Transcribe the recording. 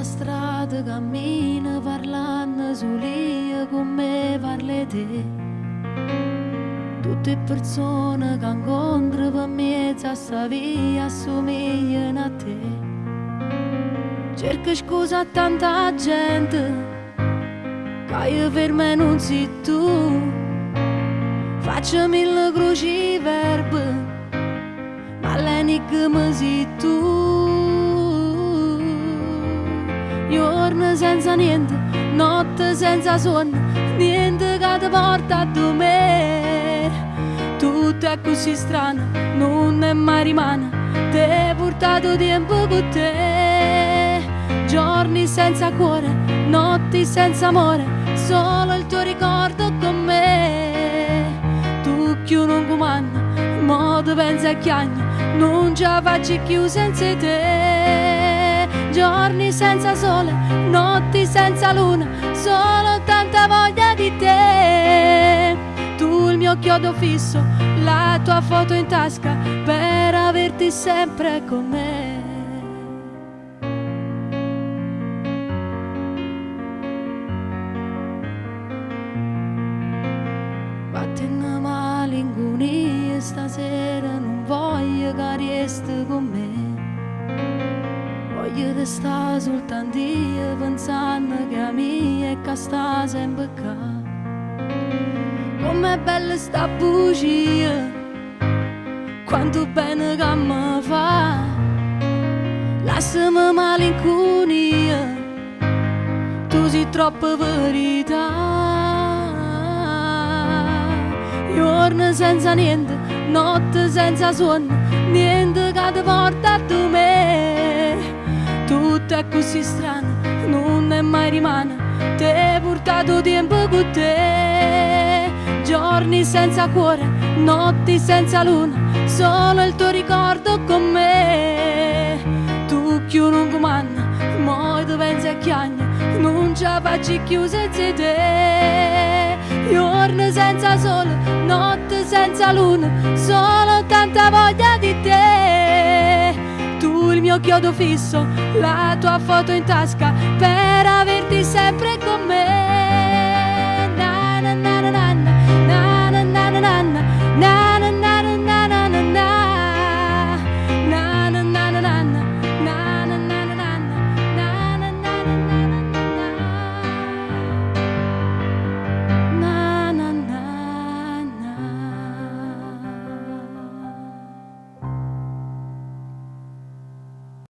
strada cammina parlando solia con me parli te. Tutte persone che incontro per mezzo a sta via assomigliano a te. Cerco scusa a tanta gente che io per me non sei tu. Faccio mille croci verbi ma l'enigma sei tu. Giorno senza niente, notte senza sonno, niente che ti porta a dormire. Tutto è così strano, non è mai rimane, ti hai portato tempo con te. Giorni senza cuore, notti senza amore, solo il tuo ricordo con me. Tu che non comanda, mo ti pensi a chiagna, non ce la faccio più senza te. Giorni senza sole, notti senza luna, solo tanta voglia di te. Tu il mio chiodo fisso, la tua foto in tasca, per averti sempre con me. Battendo malinconia stasera, non voglio che resti con me. Voglio restare soltanto io pensando che a mia è che sta sempre qua. Com'è bella sta bugia, quanto bene che mi fa. Lasciami malinconia, tu sei troppa verità. Giorno senza niente, notte senza sonno, niente che ti porta a dormire. Tutto è così strano, non è mai rimane, ti hai portato tempo con te. Giorni senza cuore, notti senza luna, solo il tuo ricordo con me. Tu che non comanda, mo ti pensi a chiagna, non ce la faccio più senza te. Giorni senza sole, notte senza luna, solo tanta voglia di te. Tu il mio chiodo fisso, la tua foto in tasca, per averti sempre con me.